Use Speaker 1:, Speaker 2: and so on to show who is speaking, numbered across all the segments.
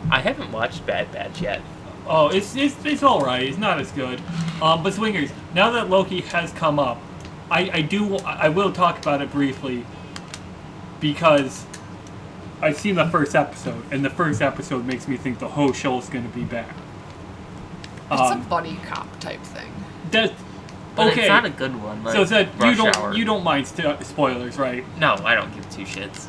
Speaker 1: I haven't watched Bad Batch yet.
Speaker 2: Oh, it's all right. It's not as good. But Swingers, now that Loki has come up, I will talk about it briefly because I've seen the first episode, and the first episode makes me think the whole show is going to be bad.
Speaker 3: It's a buddy cop type thing.
Speaker 2: That
Speaker 1: But
Speaker 2: okay.
Speaker 1: it's not a good one. Like
Speaker 2: So it's that
Speaker 1: Rush Hour.
Speaker 2: you don't mind spoilers, right?
Speaker 1: No, I don't give two shits.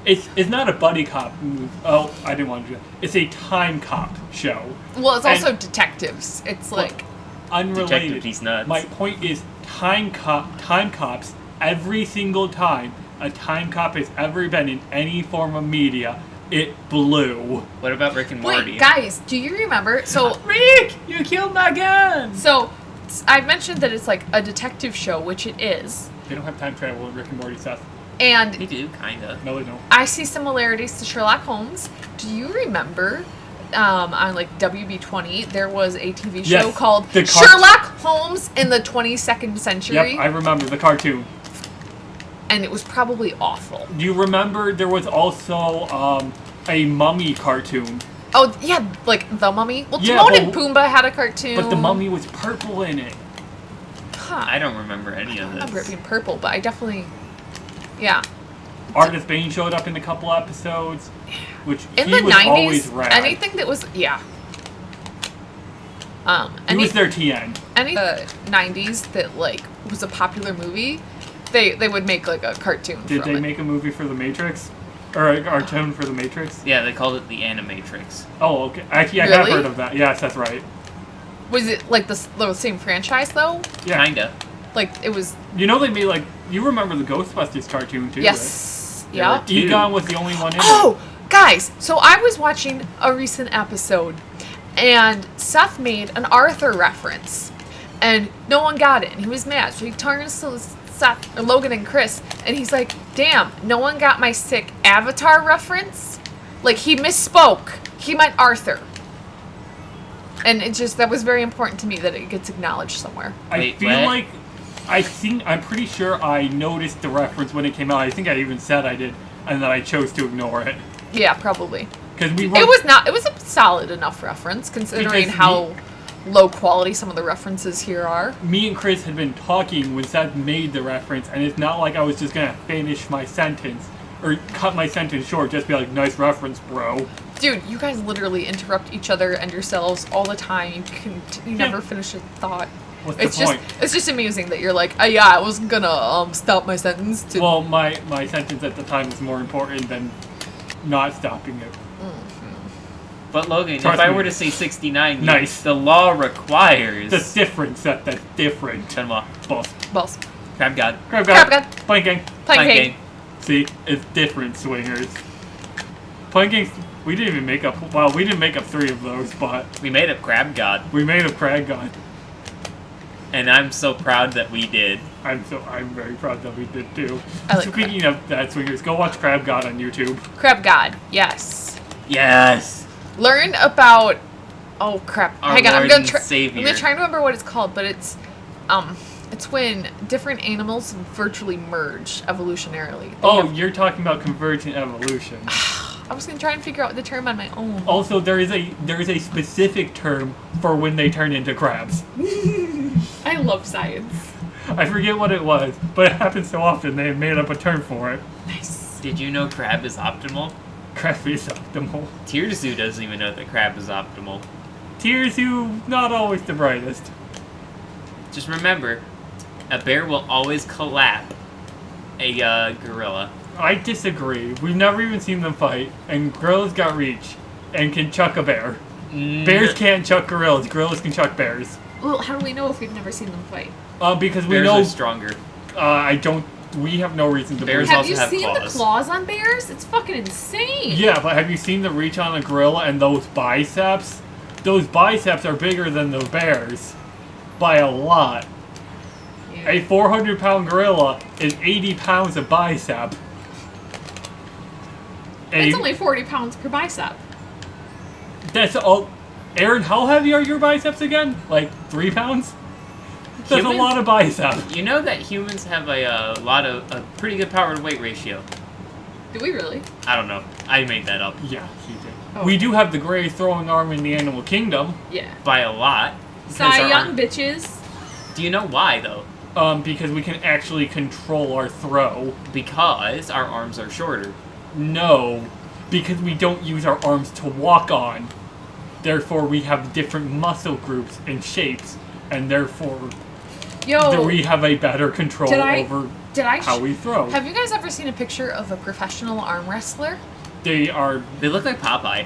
Speaker 2: It's not a buddy cop move. Oh, I didn't want to do that. It's a time cop show.
Speaker 3: Well, it's
Speaker 2: And-
Speaker 3: also detectives. It's like
Speaker 2: Unrelated.
Speaker 1: Detective, he's nuts.
Speaker 2: My point is time cops, every single time a time cop has ever been in any form of media, it blew.
Speaker 1: What about Rick and Morty?
Speaker 3: wait, guys, do you remember? So
Speaker 2: Rick, you killed my gun!
Speaker 3: I mentioned that it's like a detective show, which it is,
Speaker 2: They don't have time travel in Rick and Morty stuff.
Speaker 3: and
Speaker 1: They do, kinda.
Speaker 2: No, they don't.
Speaker 3: I see similarities to Sherlock Holmes. Do you remember on like WB20 there was a TV show
Speaker 2: Yes,
Speaker 3: called
Speaker 2: the
Speaker 3: Sherlock Holmes in the 22nd Century?
Speaker 2: Yep, I remember the cartoon.
Speaker 3: And it was probably awful.
Speaker 2: Do you remember there was also a mummy cartoon,
Speaker 3: Oh yeah, like The Mummy. Well,
Speaker 2: Yeah,
Speaker 3: Timon and
Speaker 2: but-
Speaker 3: Pumbaa had a cartoon.
Speaker 2: but the mummy was purple in it.
Speaker 3: Huh.
Speaker 1: I don't remember any of
Speaker 3: I remember it
Speaker 1: this.
Speaker 3: being purple, but I definitely, yeah.
Speaker 2: Artemis Bane showed up in a couple episodes, which
Speaker 3: In
Speaker 2: he
Speaker 3: the
Speaker 2: was always
Speaker 3: 90s,
Speaker 2: rad.
Speaker 3: anything that was, yeah.
Speaker 2: He was their TN.
Speaker 3: Any 90s that like was a popular movie, they would make like a cartoon
Speaker 2: Did
Speaker 3: from
Speaker 2: they
Speaker 3: it.
Speaker 2: make a movie for The Matrix? Or a cartoon for The Matrix?
Speaker 1: Yeah, they called it the Animatrix.
Speaker 2: Oh, okay. Actually, I have
Speaker 3: Really?
Speaker 2: heard of that. Yes, that's right.
Speaker 3: Was it like the same franchise though?
Speaker 2: Yeah.
Speaker 1: Kinda.
Speaker 3: Like it was.
Speaker 2: You know they made like you remember the Ghostbusters cartoon too?
Speaker 3: Yes.
Speaker 1: There
Speaker 3: Yeah.
Speaker 1: were
Speaker 2: Right?
Speaker 1: two.
Speaker 2: Egon was the only one in
Speaker 3: Oh, guys! So I was watching a recent episode, and Seth made an Arthur reference, and no one got it, and he was mad. So he turns to Seth, Logan, and Chris, and he's like, "Damn, no one got my sick Avatar reference." Like he misspoke. He meant Arthur. And it just that was very important to me that it gets acknowledged somewhere.
Speaker 2: it. I
Speaker 1: Wait,
Speaker 2: feel
Speaker 1: what?
Speaker 2: like I'm pretty sure I noticed the reference when it came out. I think I even said I did, and then I chose to ignore it
Speaker 3: Yeah, probably.
Speaker 2: because we were.
Speaker 3: It was not. It was a solid enough reference considering
Speaker 2: Because
Speaker 3: how low quality some of the references here are.
Speaker 2: Me and Chris had been talking when Seth made the reference, and it's not like I was just gonna finish my sentence or cut my sentence short. Just be like, "Nice reference, bro."
Speaker 3: Dude, you guys literally interrupt each other and yourselves all the time. You
Speaker 2: Yeah.
Speaker 3: never finish a thought.
Speaker 2: What's
Speaker 3: It's
Speaker 2: the point?
Speaker 3: it's just amusing that you're like, oh yeah, I wasn't gonna stop my sentence to.
Speaker 2: Well, my sentence at the time was more important than not stopping it.
Speaker 1: But Logan,
Speaker 2: Trust
Speaker 1: if I
Speaker 2: me.
Speaker 1: were to say 69,
Speaker 2: Nice.
Speaker 1: the law requires...
Speaker 2: That's different, Seth. That's different.
Speaker 1: Ten law.
Speaker 2: Boss.
Speaker 3: Balls.
Speaker 1: Crab God.
Speaker 2: Crab
Speaker 3: Crab
Speaker 2: God.
Speaker 3: God.
Speaker 2: Plank gang.
Speaker 3: Plank
Speaker 1: Plank
Speaker 3: game.
Speaker 2: See, it's different, swingers. Plank gang. We didn't even make up. Well, we didn't make up 3 of those, but
Speaker 1: We made up Crab God,
Speaker 2: we made up Crab God.
Speaker 1: and I'm so proud that we did.
Speaker 2: I'm very proud that we did too.
Speaker 3: I like
Speaker 2: Speaking of that, swingers, go watch Crab God on YouTube.
Speaker 3: Crab God. Yes.
Speaker 1: Yes!
Speaker 3: Learn about. Oh crap!
Speaker 1: Our
Speaker 3: Hang on, I'm
Speaker 1: Lord
Speaker 3: gonna
Speaker 1: and
Speaker 3: try. I'm
Speaker 1: Savior.
Speaker 3: gonna try and remember what it's called, but it's when different animals virtually merge evolutionarily. They
Speaker 2: Oh,
Speaker 3: have-
Speaker 2: you're talking about convergent evolution.
Speaker 3: I was gonna try and figure out the term on my own.
Speaker 2: Also, there is a specific term for when they turn into crabs.
Speaker 3: I love science.
Speaker 2: I forget what it was, but it happens so often they have made up a term for it.
Speaker 3: Nice.
Speaker 1: Did you know crab is optimal?
Speaker 2: Crab is optimal.
Speaker 1: Tearsu doesn't even know that crab is optimal.
Speaker 2: Tears who not always the brightest.
Speaker 1: Just remember, a bear will always clap a gorilla.
Speaker 2: I disagree. We've never even seen them fight, and gorillas got reach and can chuck a bear. Bears can't chuck gorillas. Gorillas can chuck bears.
Speaker 3: Well, how do we know if we've never seen them fight?
Speaker 2: Because we
Speaker 1: Bears
Speaker 2: know.
Speaker 1: are stronger.
Speaker 2: I don't. We have no reason to
Speaker 1: Bears
Speaker 2: believe.
Speaker 1: also have claws.
Speaker 3: claws on bears? It's fucking insane.
Speaker 2: Yeah, but have you seen the reach on a gorilla and those biceps? Those biceps are bigger than the bears by a lot. A 400-pound gorilla is 80 pounds of bicep.
Speaker 3: It's only 40 pounds per bicep.
Speaker 2: That's all. Aaron, how heavy are your biceps again? Like 3 pounds? That's
Speaker 1: Humans?
Speaker 2: a lot of bicep.
Speaker 1: You know that humans have a pretty good power to weight ratio.
Speaker 3: Do we really?
Speaker 1: I don't know. I made that up.
Speaker 2: Yeah, he did. We do have the greatest throwing arm in the animal kingdom.
Speaker 3: Yeah.
Speaker 1: By a lot. Because
Speaker 4: Cy
Speaker 1: our
Speaker 4: Young
Speaker 1: arm-
Speaker 4: bitches.
Speaker 1: Do you know why, though?
Speaker 2: Because we can actually control our throw.
Speaker 1: Because our arms are shorter.
Speaker 2: No, because we don't use our arms to walk on. Therefore, we have different muscle groups and shapes, and therefore,
Speaker 3: Yo,
Speaker 2: we have a better control
Speaker 3: Did I-
Speaker 2: over
Speaker 3: did I
Speaker 2: how we throw.
Speaker 3: have you guys ever seen a picture of a professional arm wrestler?
Speaker 2: They are.
Speaker 1: They look like Popeye.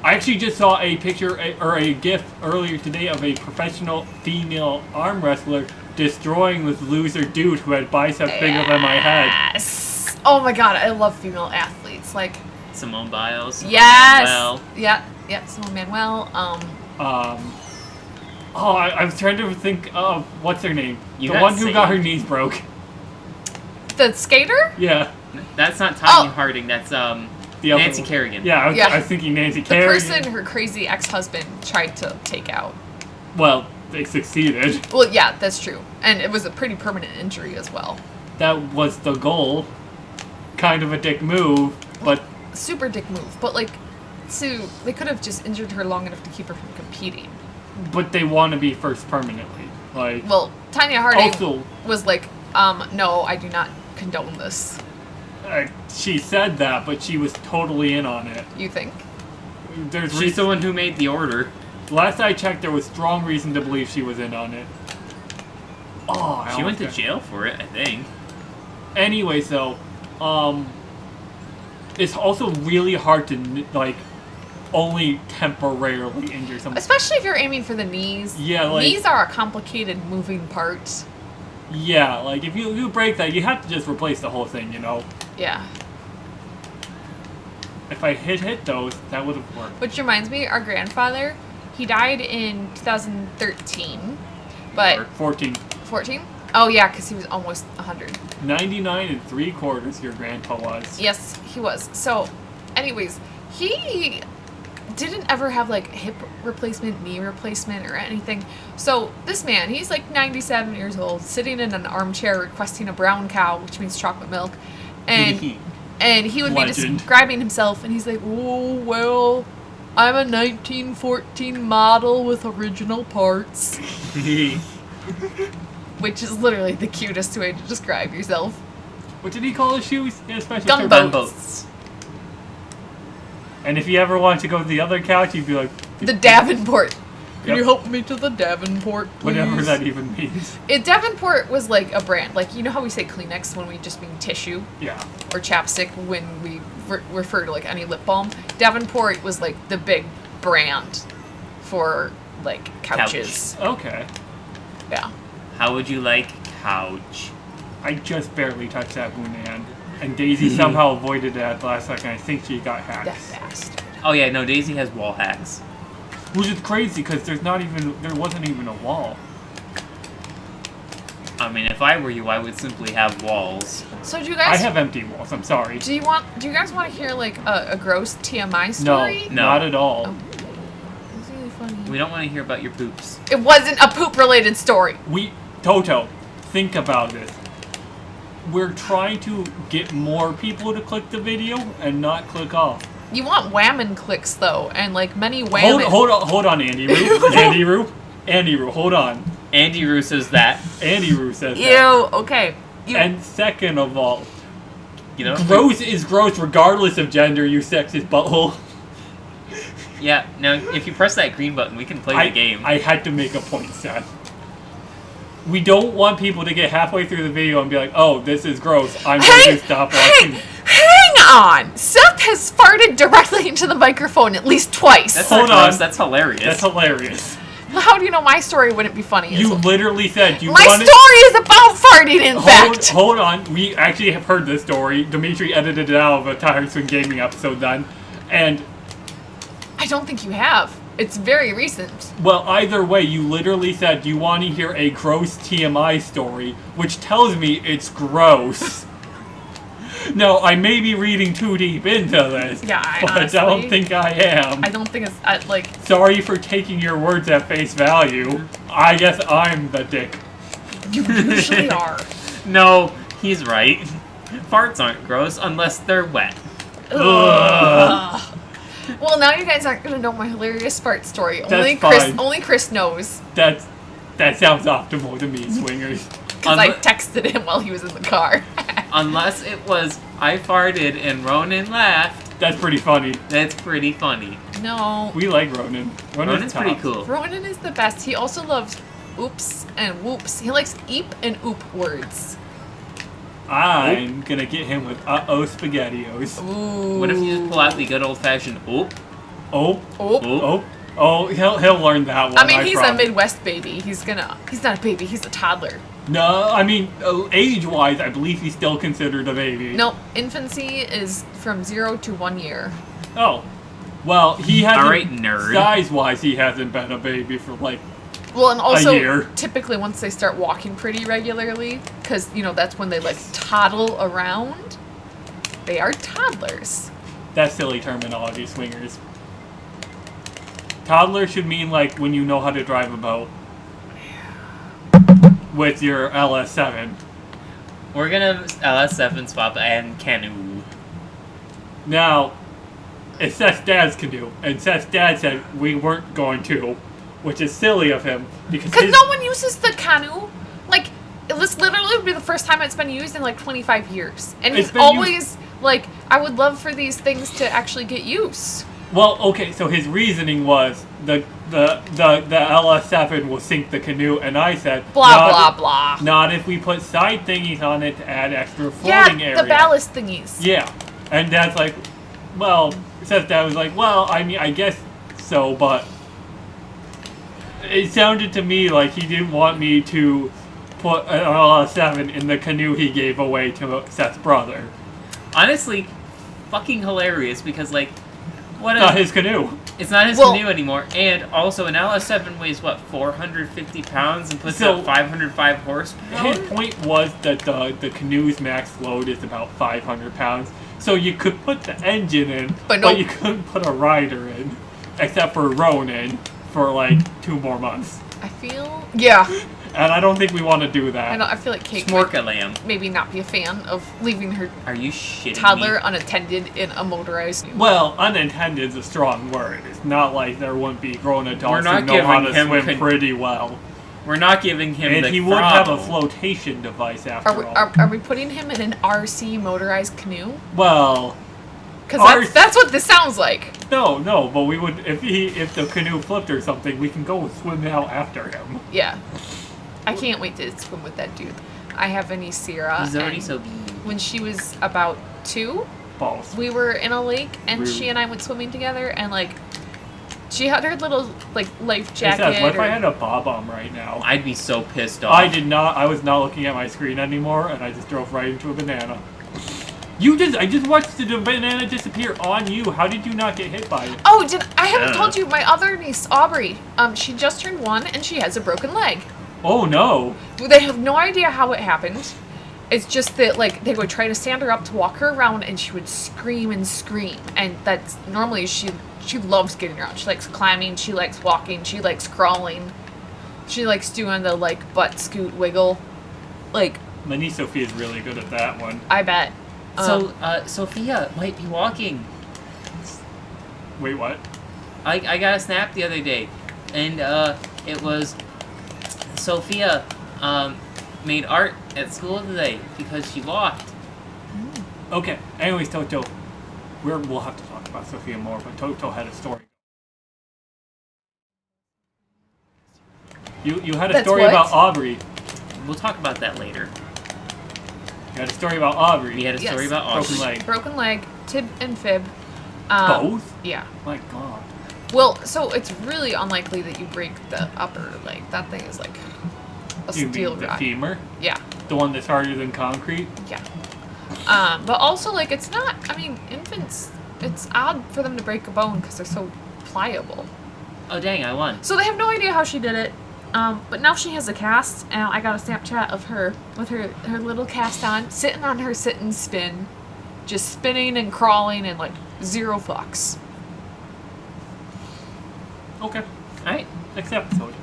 Speaker 2: I actually just saw a picture or a GIF earlier today of a professional female arm wrestler destroying this loser dude who had biceps bigger than my head.
Speaker 3: Yes. Oh my god, I love female athletes. Like,
Speaker 1: Simone Biles.
Speaker 3: yes.
Speaker 1: Manuel.
Speaker 3: Yeah, Simone Manuel.
Speaker 2: I was trying to think of what's her name.
Speaker 1: You
Speaker 2: The
Speaker 1: got
Speaker 2: one who got her
Speaker 1: saved.
Speaker 2: knees broke.
Speaker 3: The skater?
Speaker 2: Yeah.
Speaker 1: That's not Tanya
Speaker 3: Oh.
Speaker 1: Harding. That's
Speaker 2: The other
Speaker 1: Nancy
Speaker 2: one.
Speaker 1: Kerrigan.
Speaker 2: Yeah,
Speaker 3: Yeah.
Speaker 2: I was thinking Nancy
Speaker 3: The
Speaker 2: Kerrigan.
Speaker 3: person her crazy ex-husband tried to take out.
Speaker 2: Well, they succeeded.
Speaker 3: Well, yeah, that's true. And it was a pretty permanent injury as well.
Speaker 2: That was the goal. Kind of a dick move, but
Speaker 3: Super dick move. But, like, they could have just injured her long enough to keep her from competing.
Speaker 2: they want to be first permanently. Like,
Speaker 3: Well, Tanya Harding
Speaker 2: also,
Speaker 3: was like, no, I do not condone this.
Speaker 2: she said that, but she was totally in on it.
Speaker 3: You think?
Speaker 2: There's
Speaker 1: She's
Speaker 2: reason.
Speaker 1: the one who made the order.
Speaker 2: Last I checked, there was strong reason to believe she was in on it. Oh, I
Speaker 1: She went to
Speaker 2: almost
Speaker 1: jail for it, I think.
Speaker 2: got- Anyway, so, it's also really hard to, like, only temporarily injure someone.
Speaker 3: Especially if you're aiming for the knees.
Speaker 2: Yeah, like-
Speaker 3: Knees are a complicated moving part.
Speaker 2: Yeah, like, if you break that, you have to just replace the whole thing, you know?
Speaker 3: Yeah.
Speaker 2: If I hit those, that would have worked.
Speaker 3: Which reminds me, our grandfather, he died in 2013. But,
Speaker 2: Or 14.
Speaker 3: 14? Oh yeah, because he was almost 100.
Speaker 2: 99 3/4 your grandpa was.
Speaker 3: Yes, he was. So, anyways, he didn't ever have like hip replacement, knee replacement, or anything. So this man, he's like 97 years old, sitting in an armchair requesting a brown cow, which means chocolate milk, and he would be
Speaker 2: Legend.
Speaker 3: describing himself, and he's like, "Oh well, I'm a 1914 model with original parts," which is literally the cutest way to describe yourself.
Speaker 2: What did he call his shoes? He had a special
Speaker 3: Gunboat.
Speaker 2: term.
Speaker 1: Gunboats.
Speaker 2: And if you ever wanted to go to the other couch, you'd be like,
Speaker 3: The Davenport. Can
Speaker 2: Yep.
Speaker 3: you help me to the Davenport, please?
Speaker 2: whatever that even means.
Speaker 3: Davenport was like a brand. Like, you know how we say Kleenex when we just mean tissue?
Speaker 2: Yeah.
Speaker 3: Or chapstick when we refer to like any lip balm? Davenport was like the big brand for like couches.
Speaker 2: Okay.
Speaker 3: Yeah.
Speaker 1: How would you like couch?
Speaker 2: I just barely touched that Hunan. And Daisy somehow avoided it at the last second. I think she got hacked.
Speaker 3: That fast.
Speaker 1: Oh yeah, no, Daisy has wall hacks.
Speaker 2: Which is crazy because there wasn't even a wall.
Speaker 1: I mean, if I were you, I would simply have walls.
Speaker 3: So do you
Speaker 2: I
Speaker 3: guys
Speaker 2: have empty walls. I'm sorry.
Speaker 3: do you guys want to hear like a gross TMI
Speaker 2: No,
Speaker 3: story?
Speaker 1: No.
Speaker 2: not at all.
Speaker 3: Oh. It's really funny.
Speaker 1: We don't want to hear about your poops.
Speaker 3: It wasn't a poop related story.
Speaker 2: Toto, think about this. We're trying to get more people to click the video and not click off.
Speaker 3: You want whammon clicks though, and like many whammon.
Speaker 2: Hold on, Andy Roo. Andy Roo, hold on.
Speaker 1: Andy Roo says that.
Speaker 2: Andy Roo says
Speaker 3: Ew.
Speaker 2: that.
Speaker 3: Okay. You.
Speaker 2: And second of all,
Speaker 1: You know?
Speaker 2: gross is gross regardless of gender, you sexist butthole.
Speaker 1: Yeah, now if you press that green button, we can play the game.
Speaker 2: I had to make a point, Seth. We don't want people to get halfway through the video and be like, oh, this is gross. I'm going to stop watching.
Speaker 3: Hang on! Seth has farted directly into the microphone at least twice.
Speaker 1: That's
Speaker 2: Hold
Speaker 1: not gross,
Speaker 2: on.
Speaker 1: that's hilarious.
Speaker 2: That's hilarious.
Speaker 3: How do you know my story wouldn't be funny?
Speaker 2: You literally said you
Speaker 3: my
Speaker 2: wanted...
Speaker 3: story is about farting, in fact.
Speaker 2: Hold on. We actually have heard this story. Dimitri edited it out of a Tire Swing Gaming episode then. And,
Speaker 3: I don't think you have. It's very recent.
Speaker 2: well, either way, you literally said you want to hear a gross TMI story, which tells me it's gross. No, I may be reading too deep into this,
Speaker 3: Yeah,
Speaker 2: but I don't
Speaker 3: honestly,
Speaker 2: think I am.
Speaker 3: I don't think it's like.
Speaker 2: Sorry for taking your words at face value. I guess I'm the dick.
Speaker 3: You usually are.
Speaker 1: No, he's right. Farts aren't gross unless they're wet.
Speaker 2: Ugh.
Speaker 3: Well, now you guys aren't gonna know my hilarious fart story.
Speaker 2: That's fine.
Speaker 3: Only Chris knows.
Speaker 2: That sounds optimal to me, swingers.
Speaker 3: Because I texted him while he was in the car.
Speaker 1: Unless it was I farted and Ronan laughed.
Speaker 2: That's pretty funny.
Speaker 1: That's pretty funny.
Speaker 3: No.
Speaker 2: We like Ronan.
Speaker 1: Ronan's pretty
Speaker 2: tops.
Speaker 1: cool.
Speaker 3: Ronan is the best. He also loves oops and whoops. He likes eep and oop words.
Speaker 2: I'm gonna get him with uh-oh spaghettios.
Speaker 3: Ooh.
Speaker 1: What if you just pull out the good old fashioned oop?
Speaker 2: Oh,
Speaker 3: Oop.
Speaker 2: oh, oh, he'll learn that one.
Speaker 3: I mean, he's a
Speaker 2: promise.
Speaker 3: Midwest baby. He's not a baby. He's a toddler.
Speaker 2: No, I mean, age-wise, I believe he's still considered a baby.
Speaker 3: No, infancy is from 0 to 1 year.
Speaker 2: Oh. Well, he hasn't...
Speaker 1: Alright, nerd.
Speaker 2: Size-wise, he hasn't been a baby for, like...
Speaker 3: Well, and also,
Speaker 2: year.
Speaker 3: typically once they start walking pretty regularly, because, that's when they, toddle around, they are toddlers.
Speaker 2: That's silly terminology, swingers. Toddler should mean, when you know how to drive a boat. With your LS7.
Speaker 1: We're gonna LS7 swap and canoe.
Speaker 2: Now, it's Seth's dad's canoe, and Seth's dad said we weren't going to, which is silly of him, because
Speaker 3: no one uses the canoe. This literally would be the first time it's been used in, 25 years. And
Speaker 2: It's
Speaker 3: he's
Speaker 2: been
Speaker 3: always, I would love for these things to actually get use.
Speaker 2: Well, okay, so his reasoning was the LS7 will sink the canoe, and I said
Speaker 3: Blah, blah, blah.
Speaker 2: Not if we put side thingies on it to add extra floating area.
Speaker 3: The ballast thingies.
Speaker 2: Yeah, and Dad's like, well, Seth's dad was like, well, I mean, I guess so, but it sounded to me like he didn't want me to put an LS7 in the canoe he gave away to Seth's brother.
Speaker 1: Honestly, fucking hilarious because what?
Speaker 2: Not his canoe.
Speaker 1: It's not his
Speaker 3: Well-
Speaker 1: canoe anymore, and also an LS7 weighs 450 pounds and puts
Speaker 2: So-
Speaker 1: out 505 horsepower.
Speaker 2: His point was that the canoe's max load is about 500 pounds, so you could put the engine in,
Speaker 3: But no-
Speaker 2: you couldn't put a rider in, except for Ronan for 2 more months.
Speaker 3: I feel... Yeah.
Speaker 2: And I don't think we want to do that.
Speaker 3: I feel like Kate might
Speaker 1: Smorka lamb.
Speaker 3: maybe not be a fan of leaving her
Speaker 1: Are you shitting
Speaker 3: toddler
Speaker 1: me?
Speaker 3: unattended in a motorized...
Speaker 2: Well, unintended is a strong word. It's not like there wouldn't be grown
Speaker 1: We're
Speaker 2: adults
Speaker 1: not
Speaker 2: who know how
Speaker 1: giving
Speaker 2: to
Speaker 1: him
Speaker 2: swim pretty well.
Speaker 1: We're not giving him
Speaker 2: And
Speaker 1: the
Speaker 2: he would have a
Speaker 1: throttle.
Speaker 2: flotation device after all.
Speaker 3: Are we putting him in an RC motorized canoe?
Speaker 2: Well,
Speaker 3: Because that's what this sounds like.
Speaker 2: no, but we would if the canoe flipped or something, we can go swim out after him.
Speaker 3: Yeah. I can't wait to swim with that dude. I have a niece, Sierra.
Speaker 1: He's already
Speaker 3: and
Speaker 1: so.
Speaker 3: when she was about 2,
Speaker 2: Balls.
Speaker 3: we were in a lake, and
Speaker 2: We-
Speaker 3: she and I went swimming together, and she had her little life
Speaker 2: It
Speaker 3: jacket.
Speaker 2: says, what if
Speaker 3: or-
Speaker 2: I had a bob-omb right now?
Speaker 1: I'd be so pissed off.
Speaker 2: I was not looking at my screen anymore, and I just drove right into a banana. I just watched the banana disappear on you. How did you not get hit by it?
Speaker 3: Oh, I haven't
Speaker 1: Yeah.
Speaker 3: told you, my other niece, Aubrey, she just turned 1, and she has a broken leg.
Speaker 2: Oh no.
Speaker 3: They have no idea how it happened. It's just that, they would try to stand her up to walk her around, and she would scream and scream. And that's normally she loves getting around. She likes climbing, she likes walking, she likes crawling. She likes doing the, butt scoot wiggle.
Speaker 2: My niece Sophia's really good at that one.
Speaker 3: I bet.
Speaker 1: So, Sophia might be walking.
Speaker 2: Wait, what?
Speaker 1: I got a snap the other day, and it was Sophia made art at school today because she walked.
Speaker 2: Okay. Anyways, Toto, we'll have to talk about Sophia more, but Toto had a story. You had a
Speaker 3: That's
Speaker 2: story
Speaker 3: what?
Speaker 2: about Aubrey.
Speaker 1: We'll talk about that later.
Speaker 2: You had a story about Aubrey.
Speaker 1: We had a
Speaker 3: Yes.
Speaker 1: story about
Speaker 2: Broken
Speaker 1: Aubrey.
Speaker 2: leg.
Speaker 3: Broken leg, tib and fib.
Speaker 2: Both?
Speaker 3: Yeah.
Speaker 2: My God.
Speaker 3: Well, so it's really unlikely that you break the upper leg. That thing is like a
Speaker 2: You
Speaker 3: steel
Speaker 2: mean the
Speaker 3: rod.
Speaker 2: femur?
Speaker 3: Yeah,
Speaker 2: The one that's harder than concrete?
Speaker 3: yeah. But also, it's not. I mean, infants. It's odd for them to break a bone because they're so pliable.
Speaker 1: Oh dang, I won.
Speaker 3: So they have no idea how she did it. But now she has a cast, and I got a Snapchat of her with her little cast on, sitting on her sit and spin, just spinning and crawling and 0 fucks.
Speaker 2: Okay.
Speaker 1: Alright.
Speaker 2: Next episode.